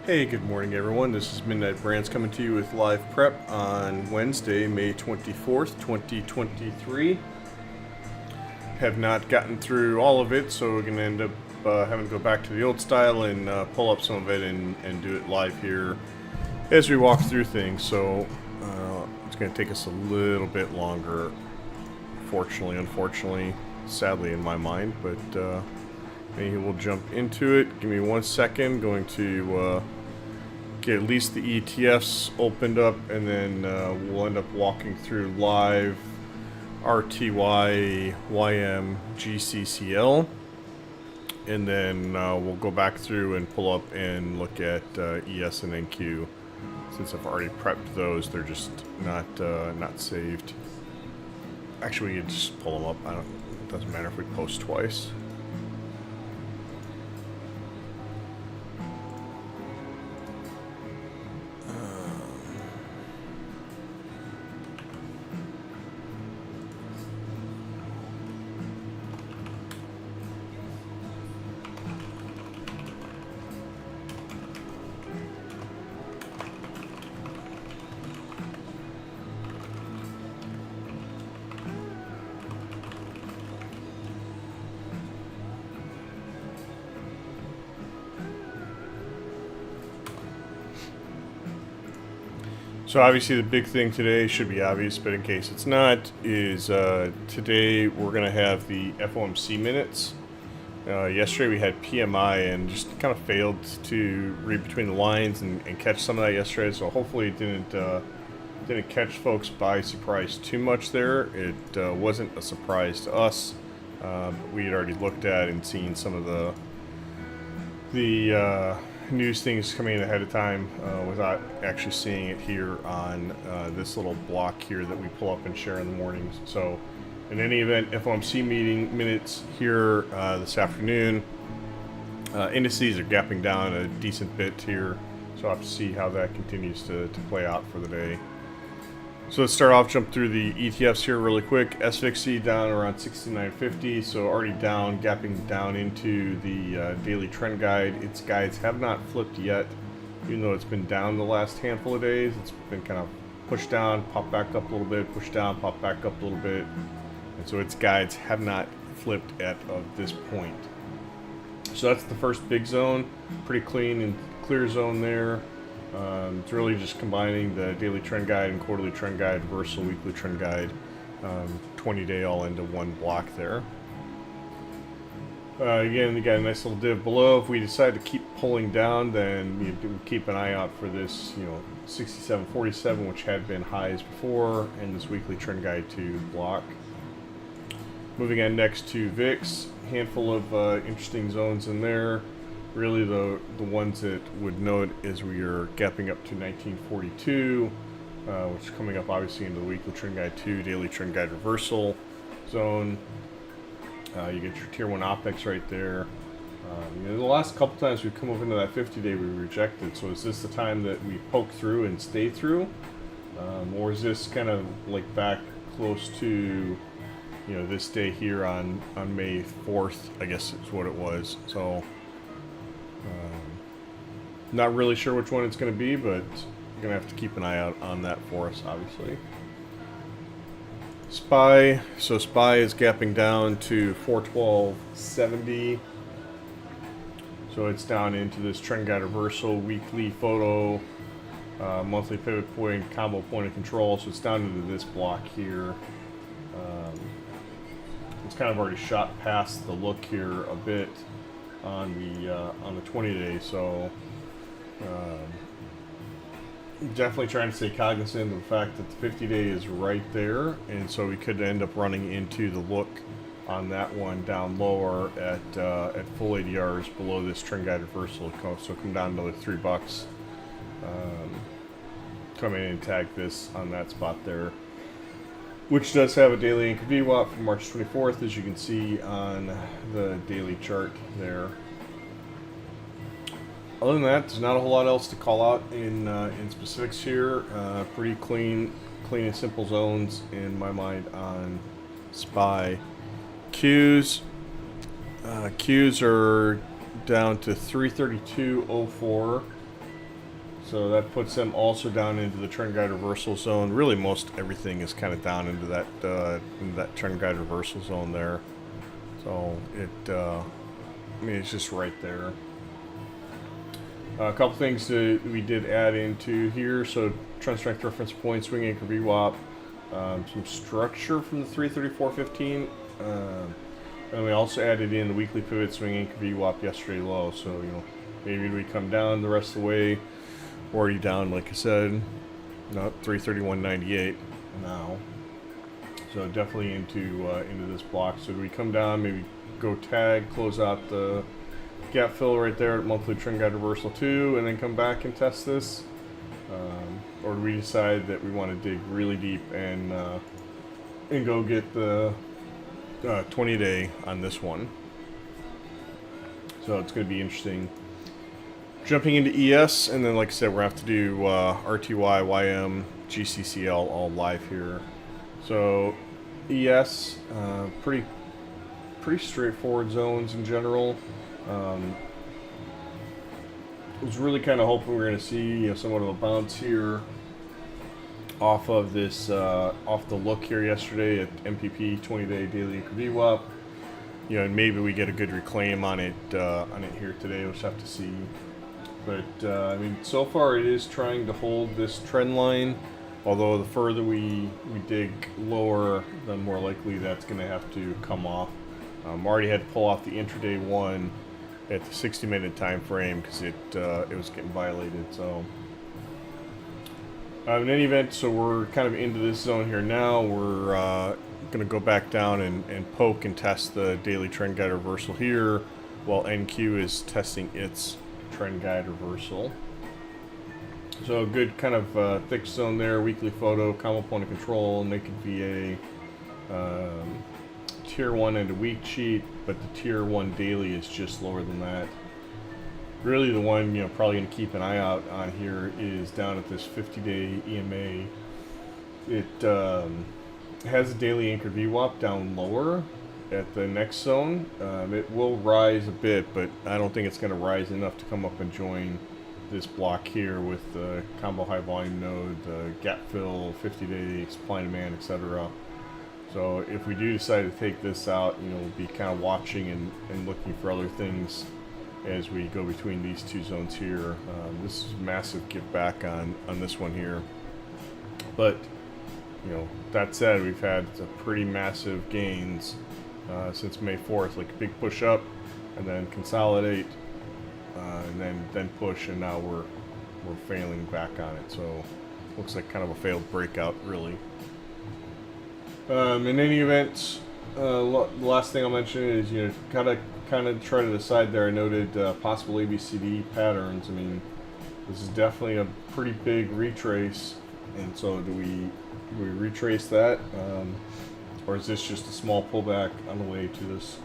Hey, good morning everyone. This is Midnight Brands coming to you with live prep on Wednesday, May 24th, 2023. Have not gotten through all of it, so we're going to end up having to go back to the old style and pull up some of it and do it live here as we walk through things. So it's going to take us a little bit longer, unfortunately, sadly in my mind, but maybe we'll jump into it. Give me 1 second. Going to get at least the ETFs opened up, and then we'll end up walking through live RTY, YM, GCCL, and then we'll go back through and pull up and look at ES and NQ. Since I've already prepped those, they're just not saved. Actually, we can just pull them up. It doesn't matter if we post twice. So obviously the big thing today should be obvious, but in case it's not, is today we're going to have the FOMC minutes. Yesterday we had PMI and just kind of failed to read between the lines and catch some of that yesterday. So hopefully it didn't catch folks by surprise too much there. It wasn't a surprise to us. We had already looked at and seen some of the news things coming in ahead of time without actually seeing it here on this little block here that we pull up and share in the mornings. So in any event, FOMC meeting minutes here this afternoon. Indices are gapping down a decent bit here, so I'll have to see how that continues to play out for the day. So let's start off, jump through the ETFs here really quick. SVXY down around 69.50, so already down, gapping down into the daily trend guide. Its guides have not flipped yet, even though it's been down the last handful of days. It's been kind of pushed down, pop back up a little bit, push down, pop back up a little bit. And so its guides have not flipped at this point. So that's the first big zone, pretty clean and clear zone there. It's really just combining the daily trend guide and quarterly trend guide, reversal, weekly trend guide, 20-day all into one block there. Again, you got a nice little div below. If we decide to keep pulling down, then you keep an eye out for this, 67.47, which had been highs before, and this weekly trend guide to block. Moving on next to VIX, handful of interesting zones in there. Really the ones that would note is we are gapping up to 1942, which is coming up obviously into the weekly trend guide 2, daily trend guide reversal zone. You get your tier 1 OPEX right there. The last couple times we've come over into that 50-day we rejected, so is this the time that we poke through and stay through? Or is this kind of like back close to this day here on May 4th, I guess is what it was. So not really sure which one it's going to be, but you're going to have to keep an eye out on that for us, obviously. SPY. So SPY is gapping down to 412.70. So it's down into this trend guide reversal, weekly photo, monthly pivot point, combo point of control. So it's down into this block here. It's kind of already shot past the look here a bit on the 20-day. So definitely trying to stay cognizant of the fact that the 50-day is right there, and so we could end up running into the look on that one down lower at full ADRs below this trend guide reversal. So come down another $3. Come in and tag this on that spot there, which does have a daily anchor VWAP from March 24th, as you can see on the daily chart there. Other than that, there's not a whole lot else to call out in specifics here. Pretty clean and simple zones in my mind on SPY. Qs are down to 332.04. So that puts them also down into the trend guide reversal zone. Really, most everything is kind of down into that trend guide reversal zone there. So I mean, it's just right there. A couple things that we did add into here. So trend strength reference point, swing anchor VWAP, some structure from the 334.15. And we also added in the weekly pivot, swing anchor VWAP, yesterday low. So, you know, maybe we come down the rest of the way. Already down, like I said, not 331.98 now. So definitely into this block. So do we come down, maybe go tag, close out the gap fill right there at monthly trend guide reversal 2, and then come back and test this? Or do we decide that we want to dig really deep and go get the 20-day on this one? So it's going to be interesting. Jumping into ES, and then like I said, we're going to have to do RTY, YM, GCCL all live here. So ES, pretty straightforward zones in general. Was really kind of hoping we were going to see somewhat of a bounce here off of this, off the look here yesterday at MPP 20-day daily anchor VWAP. And maybe we get a good reclaim on it here today. We'll just have to see. But I mean, so far it is trying to hold this trend line. Although the further we dig lower, the more likely that's going to have to come off. Already had to pull off the intraday one at the 60-minute time frame because it was getting violated. So in any event, so we're kind of into this zone here now. We're going to go back down and poke and test the daily trend guide reversal here, while NQ is testing its trend guide reversal. So a good kind of thick zone there. Weekly photo, combo point of control, naked VA, tier 1 and a week cheat, but the tier 1 daily is just lower than that. Really the one probably going to keep an eye out on here is down at this 50-day EMA. It has a daily anchor VWAP down lower at the next zone. It will rise a bit, but I don't think it's going to rise enough to come up and join this block here with the combo high volume node, the gap fill, 50-day supply and demand, etc. So if we do decide to take this out, we'll be kind of watching and looking for other things as we go between these two zones here. This is a massive give back on this one here. But, that said, we've had pretty massive gains since May 4th, like a big push up and then consolidate and then push, and now we're failing back on it. So looks like kind of a failed breakout, really. In any event, the last thing I'll mention is kind of try to decide there. I noted possible ABCD patterns. I mean, this is definitely a pretty big retrace, and so do we retrace that, or is this just a small pullback on the way to this?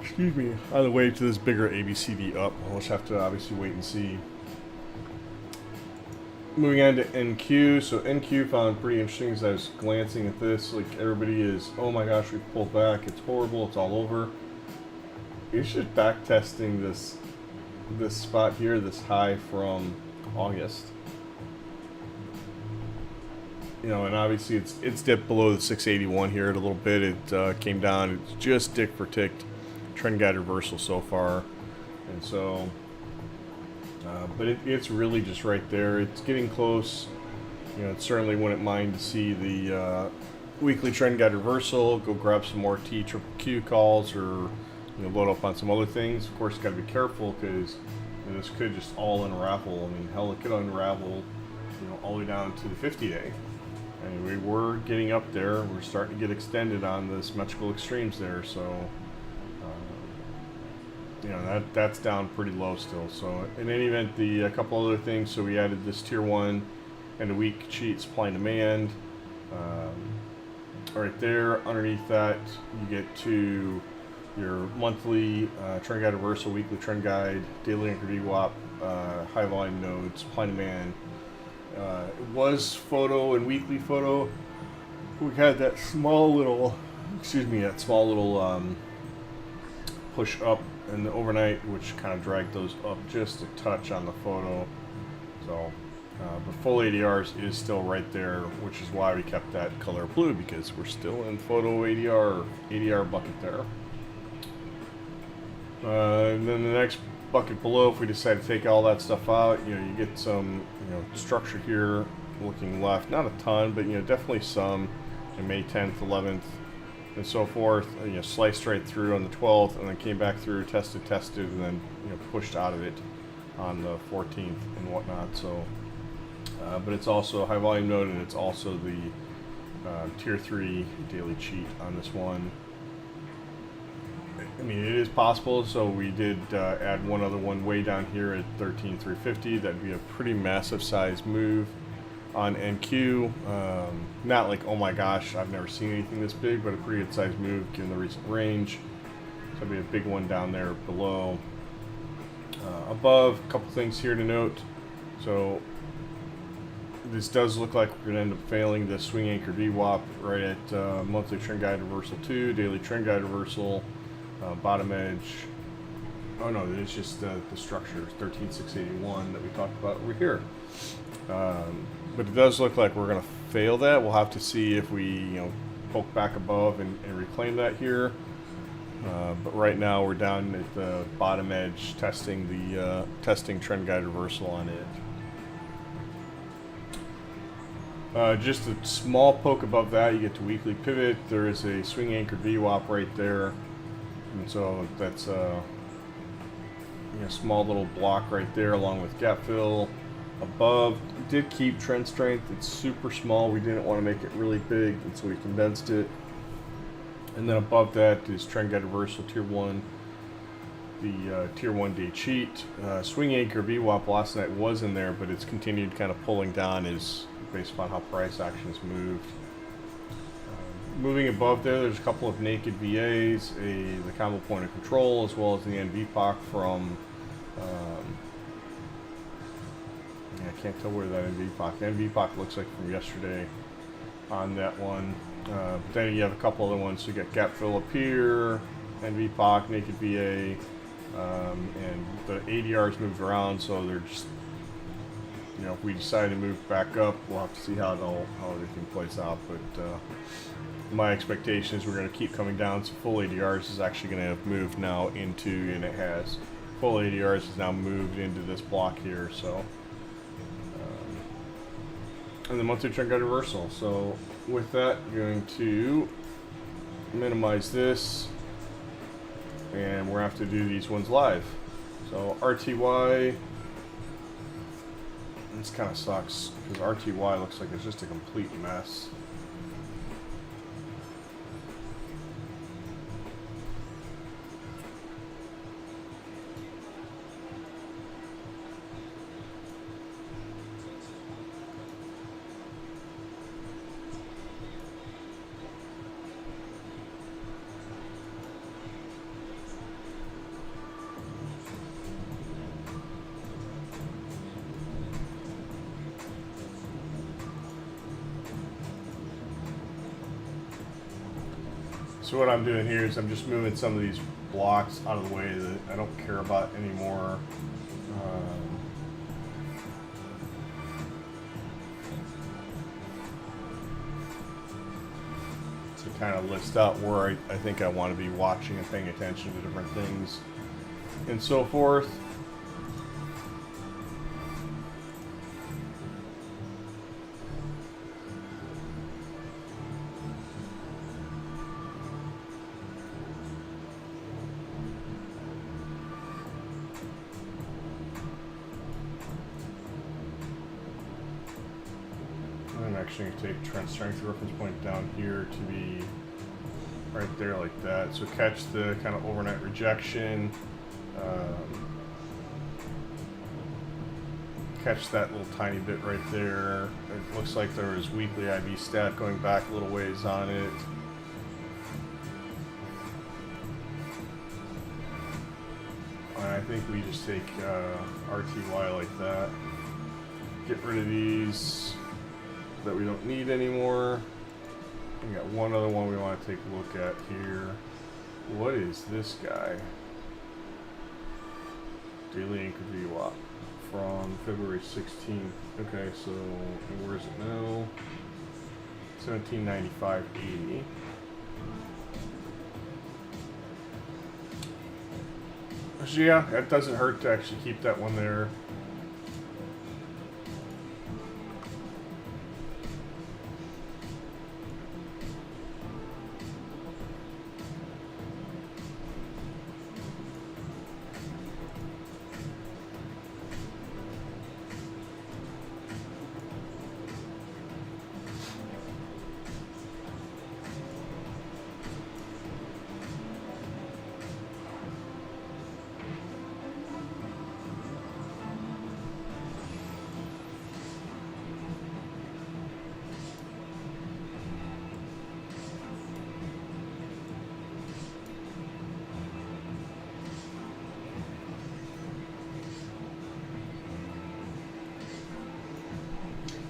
Excuse me, on the way to this bigger ABCD up? We'll just have to obviously wait and see. Moving on to NQ. So NQ found pretty interesting as I was glancing at this. Like, everybody is, oh my gosh, we pulled back. It's horrible. It's all over. It's just back testing this spot here, this high from August. And obviously it's dipped below the 681 here a little bit. It came down. It's just tick for tick trend guide reversal so far, and so. But it's really just right there. It's getting close. It certainly wouldn't mind to see the weekly trend guide reversal. Go grab some more TQQ calls, or load up on some other things. Of course, got to be careful because this could just all unravel. I mean, hell, it could unravel, all the way down to the 50-day. And we were getting up there. We're starting to get extended on the symmetrical extremes there. So. That's down pretty low still. So in any event, a couple other things. So we added this tier 1 and a week cheat supply and demand. Right there, underneath that, you get to your monthly trend guide reversal, weekly trend guide, daily anchor VWAP, high volume node, supply and demand. It was photo and weekly photo. We had that small little, push up in the overnight, which kind of dragged those up just a touch on the photo. So, but full ADRs is still right there, which is why we kept that color blue, because we're still in photo ADR bucket there. And then the next bucket below, if we decide to take all that stuff out, you get some, structure here looking left. Not a ton, but, definitely some. And May 10th, 11th, and so forth. Sliced right through on the 12th, and then came back through, tested, and then, pushed out of it on the 14th and whatnot. So, but it's also high volume node, and it's also the tier 3 daily cheat on this one. I mean, it is possible, so we did add one other one way down here at 13,350. That'd be a pretty massive size move on NQ. Not like, oh my gosh, I've never seen anything this big, but a pretty good size move given the recent range. So that'd be a big one down there below. Above, a couple things here to note. So this does look like we're going to end up failing the swing anchor VWAP right at monthly trend guide reversal 2, daily trend guide reversal. Bottom edge, oh no, it's just the structure, 13,681 that we talked about over here. But it does look like we're going to fail that. We'll have to see if we, poke back above and reclaim that here. But right now we're down at the bottom edge, testing the trend guide reversal on it. Just a small poke above that, you get to weekly pivot. There is a swing anchor VWAP right there. And so that's a small little block right there along with gap fill. Above, did keep trend strength. It's super small. We didn't want to make it really big, and so we condensed it. And then above that is trend guide reversal tier 1, the tier 1 day cheat. Swing anchor VWAP last night was in there, but it's continued kind of pulling down is based upon how price actions moved. Moving above there, there's a couple of naked VAs, the combo point of control, as well as the NVPOC from, I can't tell where that NVPOC looks like from yesterday on that one. But then you have a couple other ones. So you got gap fill up here, NVPOC, naked VA, and the ADRs moved around, so they're just, if we decide to move back up, we'll have to see how everything plays out. But my expectation is we're going to keep coming down. So full ADRs is actually going to have moved now into, and it has, full ADRs has now moved into this block here. So, and the monthly trend guide reversal. So with that, I'm going to minimize this, and we're going to have to do these ones live. So RTY, this kind of sucks because RTY looks like it's just a complete mess. So what I'm doing here is I'm just moving some of these blocks out of the way that I don't care about anymore. To kind of list out where I think I want to be watching and paying attention to different things and so forth. I'm actually going to take trend strength reference point down here to be right there like that. So catch the kind of overnight rejection. Catch that little tiny bit right there. It looks like there was weekly IV stat going back a little ways on it. And I think we just take RTY like that. Get rid of these that we don't need anymore. We got one other one we want to take a look at here. What is this guy? Daily anchor VWAP. from February 16th. Okay, so where is it now? 1795.80. So yeah, it doesn't hurt to actually keep that one there.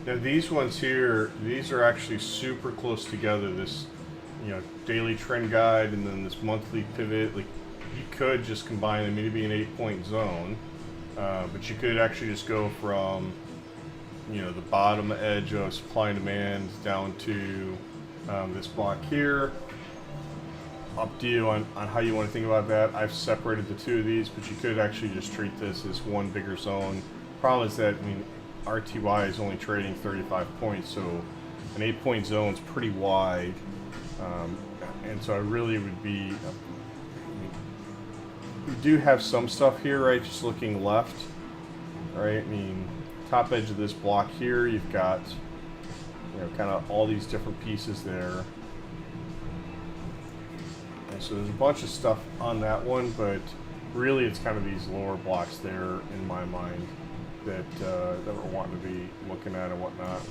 Now these ones here, these are actually super close together. This, daily trend guide and then this monthly pivot. Like, you could just combine them, maybe an 8-point zone, but you could actually just go from, the bottom edge of supply and demand down to this block here. Up to you on how you want to think about that. I've separated the two of these, but you could actually just treat this as one bigger zone. Problem is that, RTY is only trading 35 points, so an 8-point zone is pretty wide, and so I really would be. We do have some stuff here, right? Just looking left, right? Top edge of this block here, you've got, kind of all these different pieces there. And so there's a bunch of stuff on that one, but really it's kind of these lower blocks there in my mind that we're wanting to be looking at and whatnot.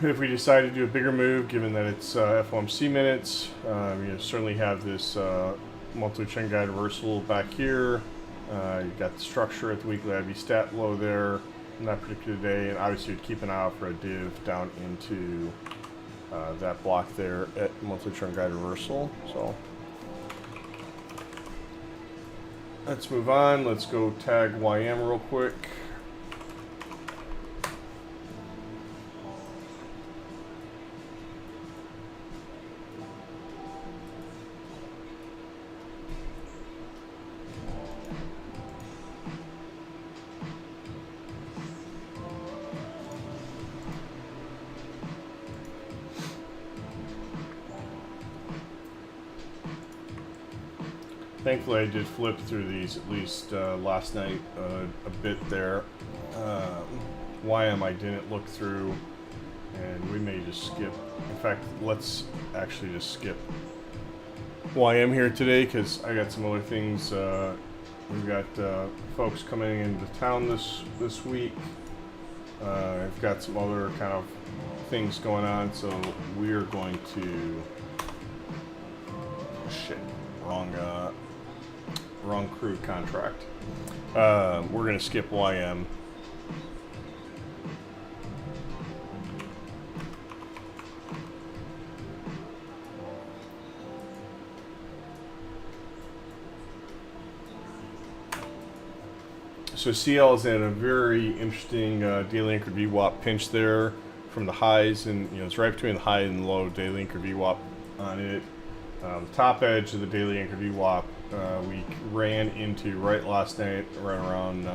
If we decide to do a bigger move, given that it's FOMC minutes, certainly have this monthly trend guide reversal back here. You've got the structure at the weekly IV stat low there in that particular day, and obviously you'd keep an eye out for a div down into that block there at monthly trend guide reversal. So let's move on. Let's go tag YM real quick. Thankfully, I did flip through these at least last night a bit there. YM I didn't look through, and we may just skip. In fact, let's actually just skip YM here today because I got some other things. We've got folks coming into town this week. I've got some other kind of things going on, so we're going to wrong crude contract. We're going to skip YM. So CL is in a very interesting daily anchored VWAP pinch there from the highs, and it's right between the high and low daily anchored VWAP on it. The top edge of the daily anchored VWAP we ran into right last night, right around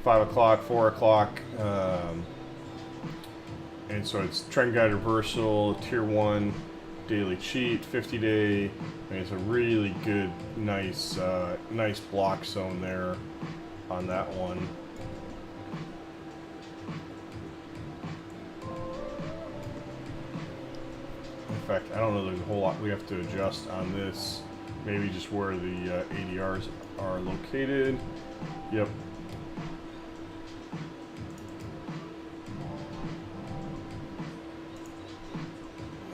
5 o'clock, 4 o'clock, and so it's trend guide reversal, tier 1 daily cheat, 50-day. It's a really good, nice block zone there on that one. In fact, I don't know there's a whole lot we have to adjust on this. Maybe just where the ADRs are located. Yep.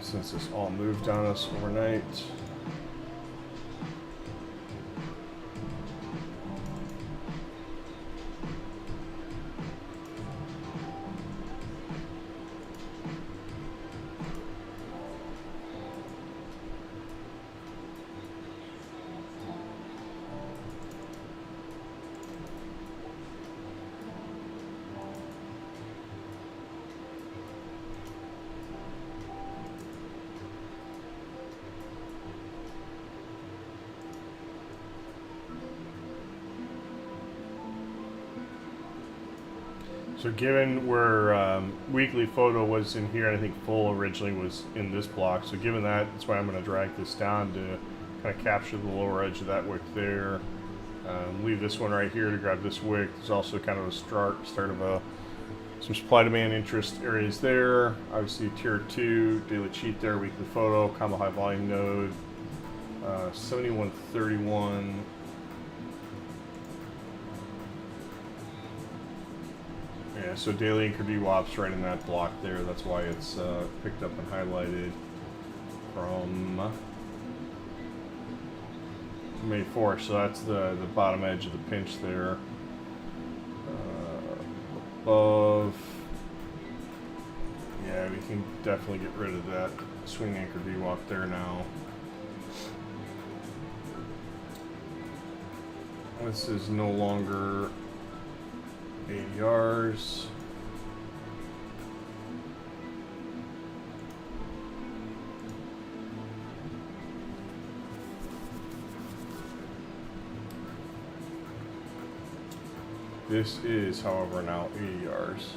Since this all moved on us overnight. So given where weekly photo was in here, and I think full originally was in this block, so given that, that's why I'm going to drag this down to kind of capture the lower edge of that wick there. Leave this one right here to grab this wick. There's also kind of a start of some supply demand interest areas there. Obviously tier 2, daily cheat there, weekly photo, combo high volume node, 7131. Yeah, so daily anchor VWAP's right in that block there. That's why it's picked up and highlighted from May 4th. So that's the bottom edge of the pinch there. Above, yeah, we can definitely get rid of that swing anchor VWAP there now. This is no longer ADRs. This is, however, now ADRs.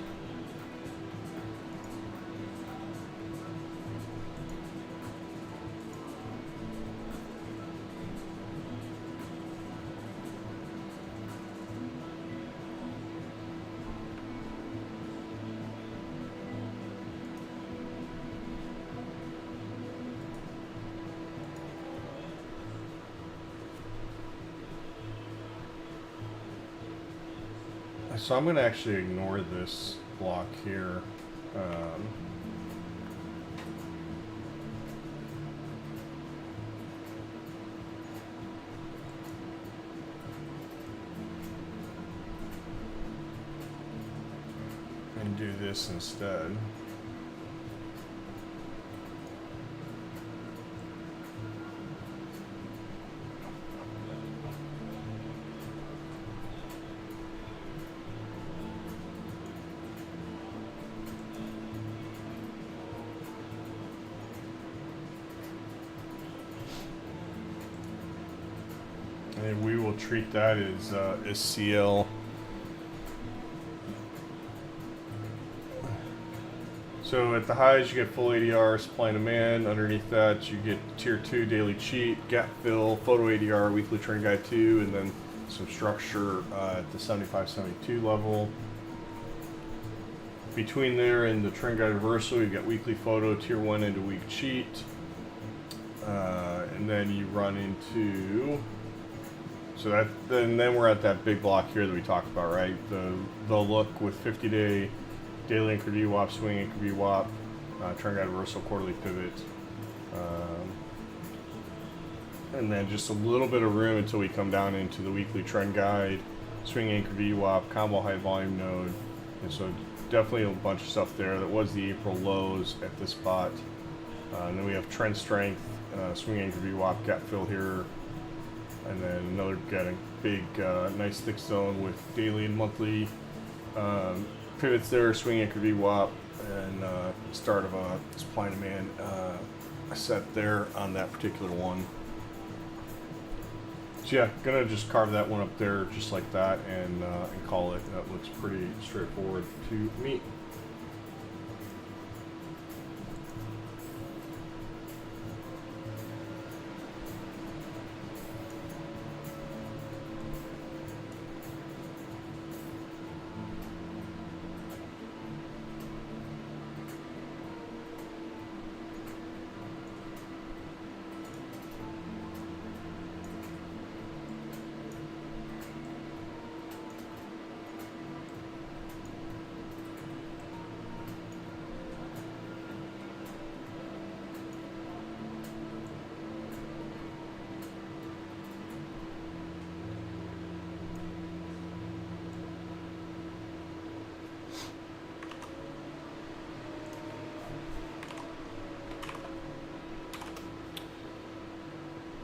So I'm going to actually ignore this block here. And do this instead. And we will treat that as CL. So at the highs, you get full ADR, supply and demand. Underneath that, you get tier 2 daily cheat, gap fill, photo ADR, weekly trend guide 2, and then some structure at the 75-72 level. Between there and the trend guide reversal, you've got weekly photo, tier 1 into week cheat. And then you run into, so that then we're at that big block here that we talked about, right? The look with 50-day daily anchor VWAP, swing anchor VWAP, trend guide reversal, quarterly pivot, and then just a little bit of room until we come down into the weekly trend guide, swing anchor VWAP, combo high volume node, and so definitely a bunch of stuff there. That was the April lows at this spot, and then we have trend strength, swing anchor VWAP, gap fill here, and then another getting big, nice thick zone with daily and monthly pivots there, swing anchor VWAP, and start of a supply and demand set there on that particular one. So yeah, gonna just carve that one up there just like that and call it. That looks pretty straightforward to me.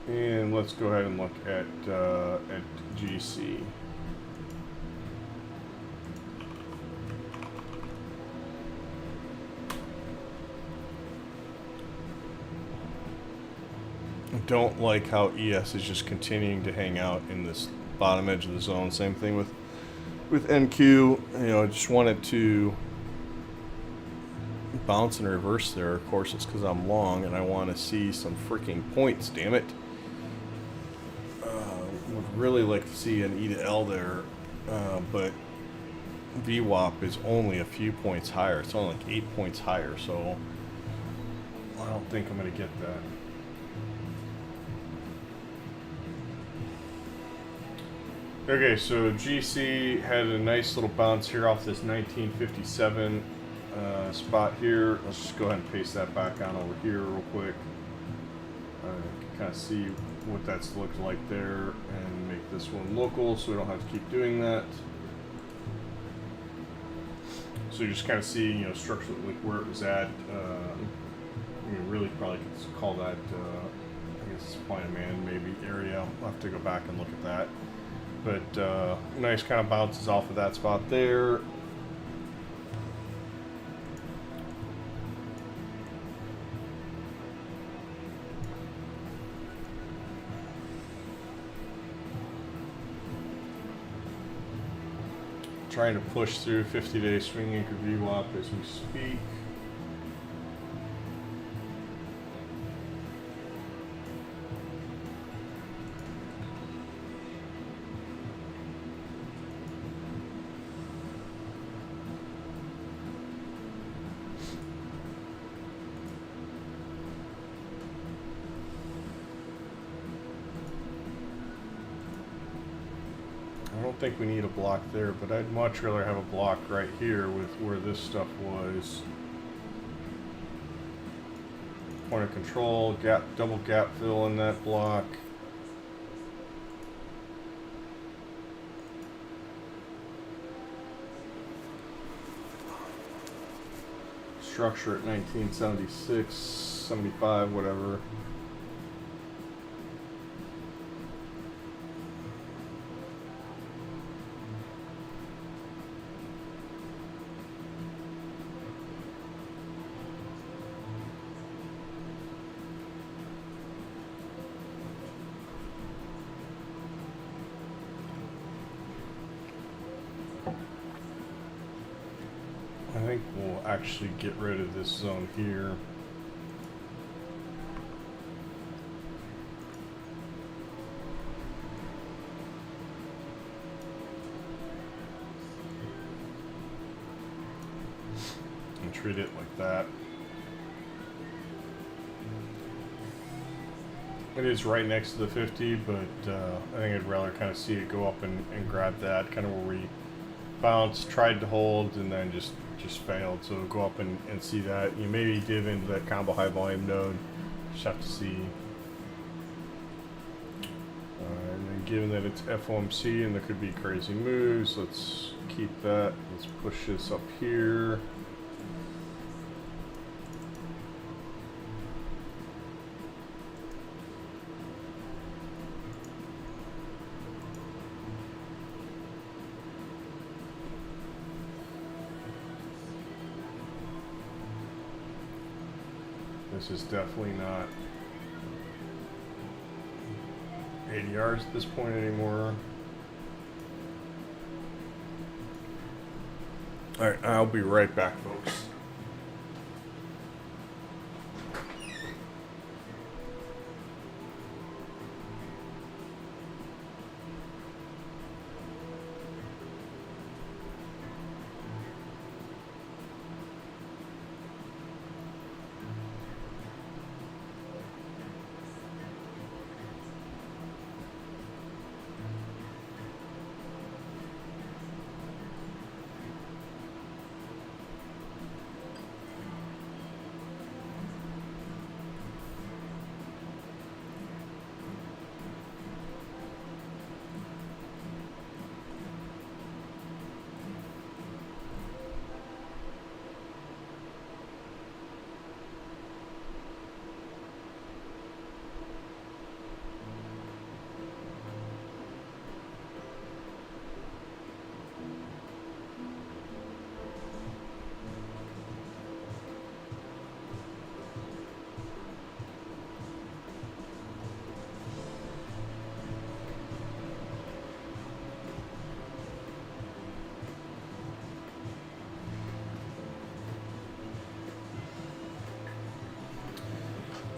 And let's go ahead and look at GC. I don't like how ES is just continuing to hang out in this bottom edge of the zone. Same thing with with NQ, you know, I just wanted to bounce and reverse there. Of course, it's because I'm long and I want to see some freaking points, damn it. Would really like to see an E to L there, but VWAP is only a few points higher. It's only like 8 points higher, so I don't think I'm going to get that. Okay, so GC had a nice little bounce here off this 1957 spot here. Let's just go ahead and paste that back on over here real quick. You can kind of see what that's looked like there and make this one local so we don't have to keep doing that. So you just kind of see, you know, structurally like where it was at. You really probably could call that, I guess, supply and demand maybe area. I'll have to go back and look at that. But nice kind of bounces off of that spot there. Trying to push through 50-day swing anchor VWAP as we speak. I don't think we need a block there, but I'd much rather have a block right here with where this stuff was. Point of control, gap, double gap fill in that block. Structure at 1976, 75, whatever. I think we'll actually get rid of this zone here. And treat it like that. It is right next to the 50, but I think I'd rather kind of see it go up and grab that, kind of where we bounced, tried to hold, and then just failed. So go up and see that. You maybe div into that combo high volume node. Just have to see. And then given that it's FOMC and there could be crazy moves, let's keep that. Let's push this up here. This is definitely not 80 yards at this point anymore. All right, I'll be right back, folks.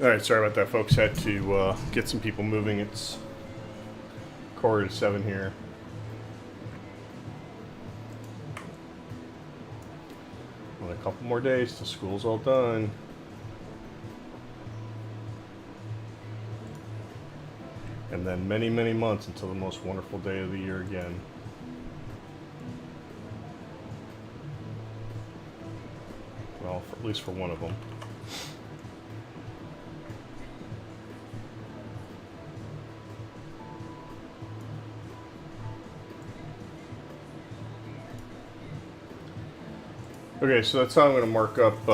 Alright, sorry about that, folks. Had to get some people moving. It's 6:45 here. Only a couple more days till school's all done. And then many, many months until the most wonderful day of the year again. Well, at least for one of them. Okay, so that's how I'm going to mark up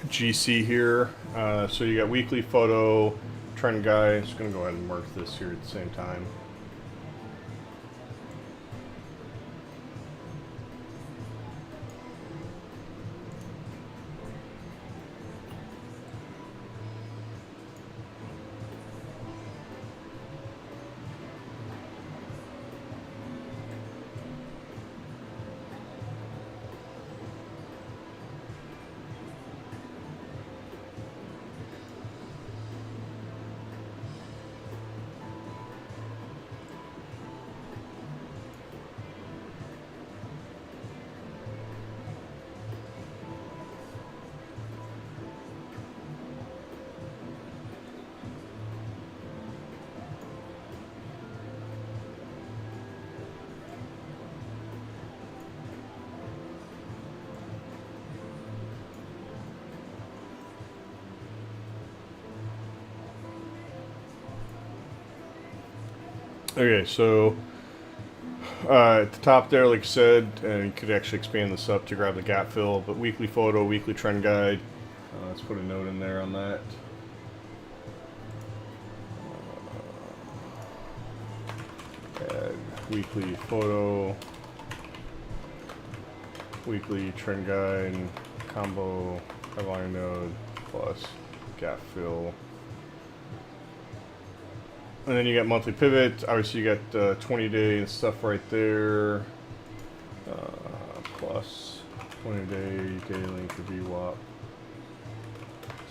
GC here. So you got weekly photo, trend guide. I'm just going to go ahead and mark this here at the same time. Okay, so at the top there, like I said, you could actually expand this up to grab the gap fill, but weekly photo, weekly trend guide. Let's put a note in there on that. Add weekly photo, weekly trend guide, combo, headline node, plus gap fill. And then you got monthly pivot. Obviously, you got 20-day and stuff right there. Plus 20-day daily anchor VWAP,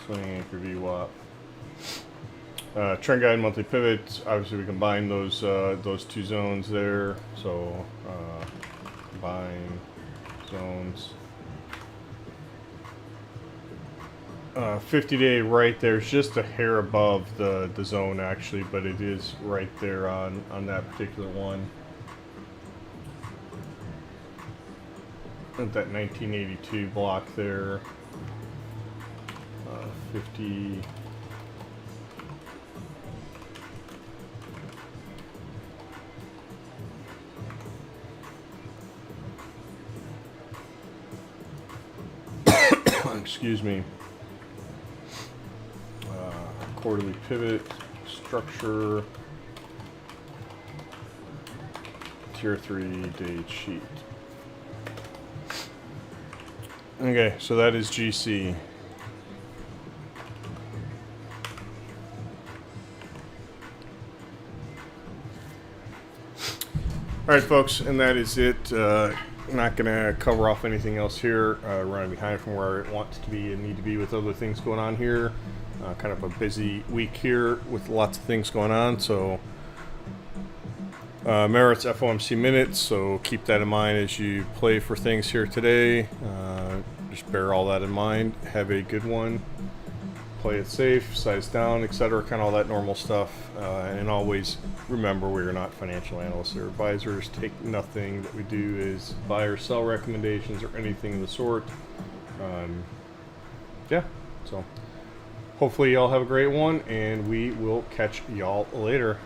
swing anchor VWAP. Trend guide, monthly pivot. Obviously, we combine those two zones there. So combine zones. 50-day right there's just a hair above the zone actually, but it is right there on that particular one. At that 1982 block there. 50. Excuse me. Quarterly pivot, structure, tier 3 date sheet. Okay, so that is GC. Alright folks, and that is it. I'm not going to cover off anything else here. Running behind from where it wants to be and need to be with other things going on here. Kind of a busy week here with lots of things going on. So Merritt's FOMC minutes, so keep that in mind as you play for things here today. Just bear all that in mind. Have a good one. Play it safe, size down, etc. Kind of all that normal stuff. And always remember, we are not financial analysts or advisors. Take nothing that we do as buy or sell recommendations or anything of the sort. Yeah, so hopefully y'all have a great one, and we will catch y'all later.